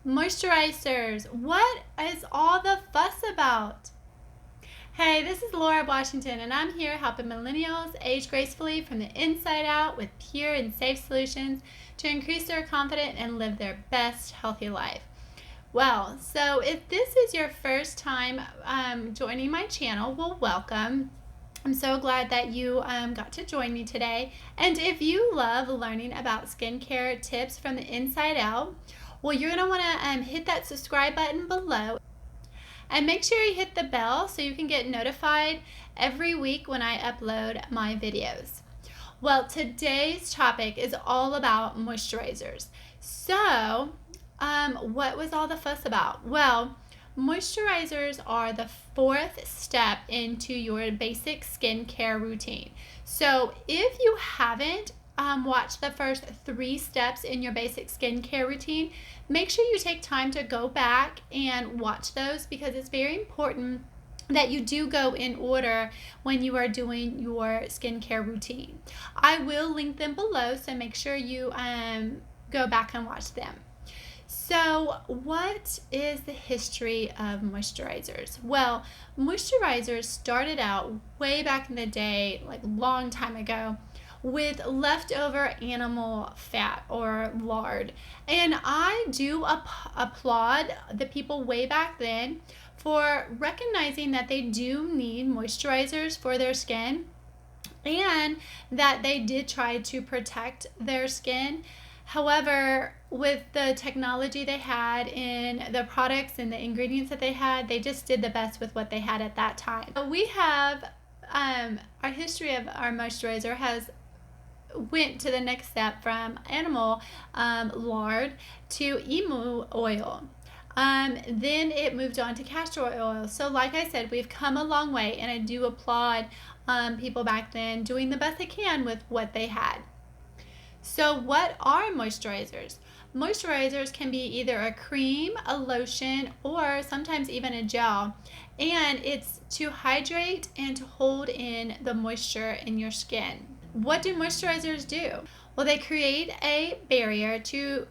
Moisturizers, what is all the fuss about? Hey, this is Laura Washington, and I'm here helping millennials age gracefully from the inside out with pure and safe solutions to increase their confidence and live their best healthy life. Well, so if this is your first time joining my channel, well, welcome. I'm so glad that you got to join me today. And if you love learning about skincare tips from the inside out, well, you're going to want to hit that subscribe button below. And make sure you hit the bell so you can get notified every week when I upload my videos. Well, today's topic is all about moisturizers. So, what was all the fuss about? Well, moisturizers are the fourth step into your basic skincare routine. So if you haven't watched the first 3 steps in your basic skincare routine, make sure you take time to go back and watch those, because it's very important that you do go in order when you are doing your skincare routine. I will link them below, so make sure you go back and watch them. So what is the history of moisturizers? Well, moisturizers started out way back in the day, like long time ago, with leftover animal fat or lard. And I do applaud the people way back then for recognizing that they do need moisturizers for their skin, and that they did try to protect their skin. However, with the technology they had in the products and the ingredients that they had, they just did the best with what they had at that time. We have our history of our moisturizer has went to the next step from animal lard to emu oil. Then it moved on to castor oil. So like I said, we've come a long way, and I do applaud people back then doing the best they can with what they had. So what are moisturizers? Moisturizers can be either a cream, a lotion, or sometimes even a gel. And it's to hydrate and to hold in the moisture in your skin. What do moisturizers do? Well, they create a barrier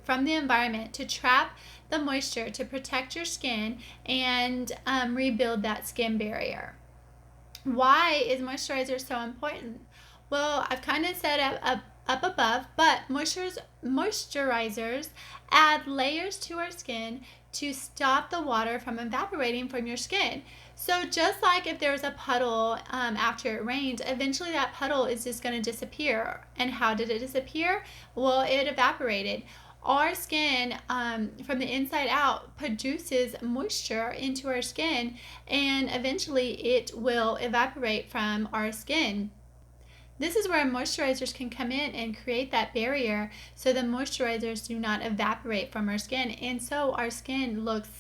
from the environment to trap the moisture to protect your skin and rebuild that skin barrier. Why is moisturizer so important? Well, I've kind of said up above, but moisturizers add layers to our skin to stop the water from evaporating from your skin. So just like if there's a puddle after it rained, eventually that puddle is just going to disappear. And how did it disappear? Well, it evaporated. Our skin from the inside out produces moisture into our skin, and eventually it will evaporate from our skin. This is where moisturizers can come in and create that barrier so the moisturizers do not evaporate from our skin, and so our skin looks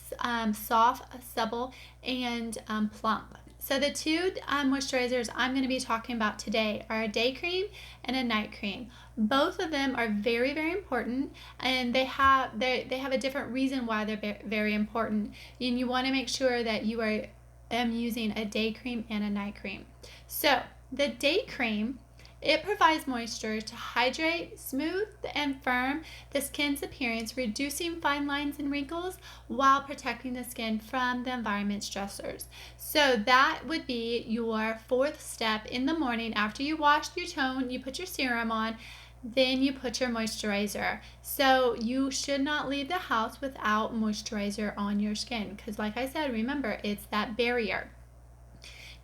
soft, supple, and plump. So the 2 moisturizers I'm going to be talking about today are a day cream and a night cream. Both of them are very, very important, and they have a different reason why they're very important. And you want to make sure that you are using a day cream and a night cream. So the day cream, it provides moisture to hydrate, smooth, and firm the skin's appearance, reducing fine lines and wrinkles while protecting the skin from the environment stressors. So that would be your 4th step in the morning. After you wash your tone, you put your serum on, then you put your moisturizer. So you should not leave the house without moisturizer on your skin, because like I said, remember, it's that barrier.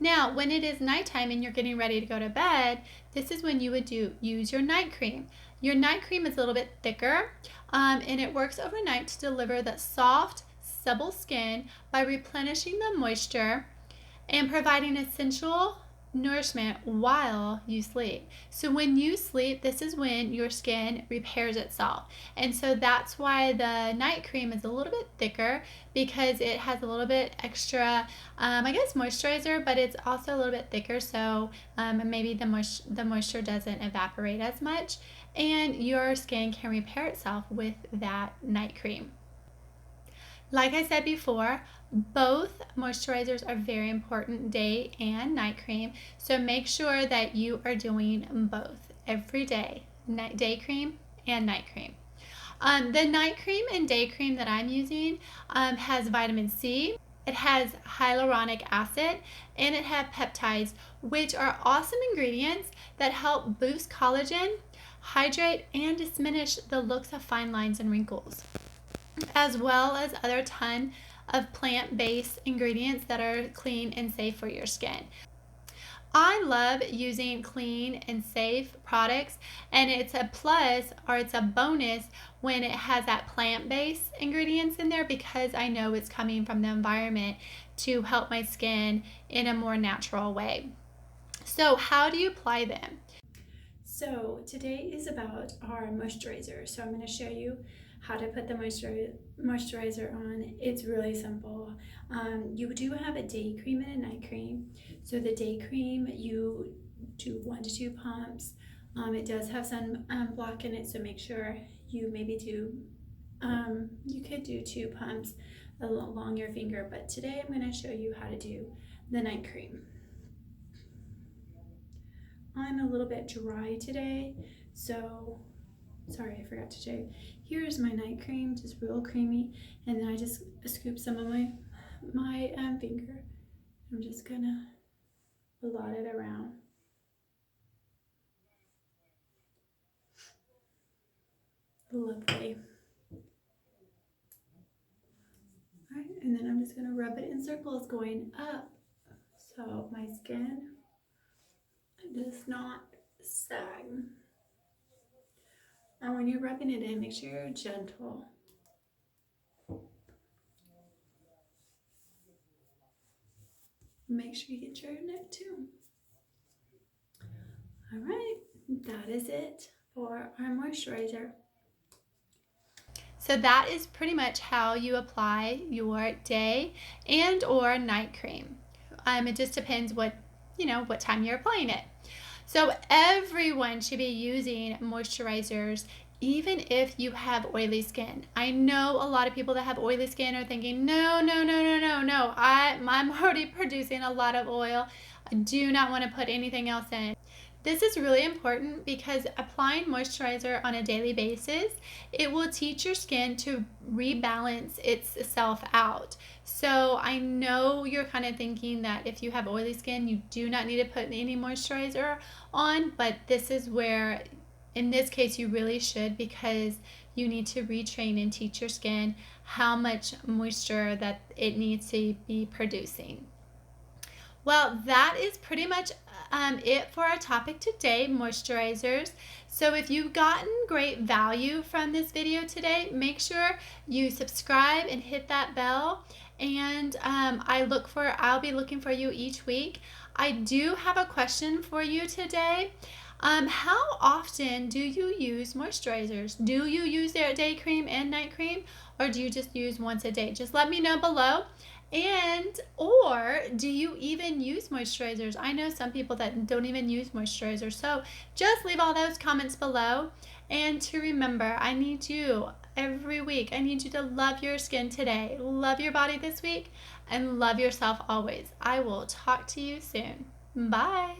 Now, when it is nighttime and you're getting ready to go to bed, this is when you would use your night cream. Your night cream is a little bit thicker, and it works overnight to deliver that soft, supple skin by replenishing the moisture and providing essential nourishment while you sleep. So when you sleep, this is when your skin repairs itself. And so that's why the night cream is a little bit thicker, because it has a little bit extra, moisturizer, but it's also a little bit thicker, so maybe the moisture doesn't evaporate as much, and your skin can repair itself with that night cream. Like I said before, both moisturizers are very important, day and night cream. So make sure that you are doing both every day, day cream and night cream. The night cream and day cream that I'm using has vitamin C, it has hyaluronic acid, and it has peptides, which are awesome ingredients that help boost collagen, hydrate, and diminish the looks of fine lines and wrinkles, as well as other ton of plant-based ingredients that are clean and safe for your skin. I love using clean and safe products, and it's a plus or it's a bonus when it has that plant-based ingredients in there, because I know it's coming from the environment to help my skin in a more natural way. So how do you apply them? So today is about our moisturizer. So I'm going to show you how to put the moisturizer on. It's really simple. You do have a day cream and a night cream. So the day cream, you do 1 to 2 pumps. It does have sun block in it, so make sure you maybe do, you could do 2 pumps along your finger, but today I'm going to show you how to do the night cream. I'm a little bit dry today, so sorry, I forgot to show you. Here's my night cream, just real creamy, and then I just scoop some of my finger. I'm just gonna blot it around. Lovely. All right, and then I'm just gonna rub it in circles going up, so my skin does not sag. And when you're rubbing it in, make sure you're gentle. Make sure you get your neck too. All right, that is it for our moisturizer. So that is pretty much how you apply your day and or night cream. It just depends what time you're applying it. So everyone should be using moisturizers, even if you have oily skin. I know a lot of people that have oily skin are thinking, no, I'm already producing a lot of oil. I do not want to put anything else in. This is really important because applying moisturizer on a daily basis, it will teach your skin to rebalance itself out. So I know you're kind of thinking that if you have oily skin, you do not need to put any moisturizer on, but this is where, in this case, you really should, because you need to retrain and teach your skin how much moisture that it needs to be producing. Well, that is pretty much it for our topic today, moisturizers. So if you've gotten great value from this video today, make sure you subscribe and hit that bell. And I'll be looking for you each week. I do have a question for you today. How often do you use moisturizers? Do you use their day cream and night cream, or do you just use once a day? Just let me know below. Or do you even use moisturizers? I know some people that don't even use moisturizers. So just leave all those comments below. And to remember, I need you every week. I need you to love your skin today, love your body this week, and love yourself always. I will talk to you soon. Bye.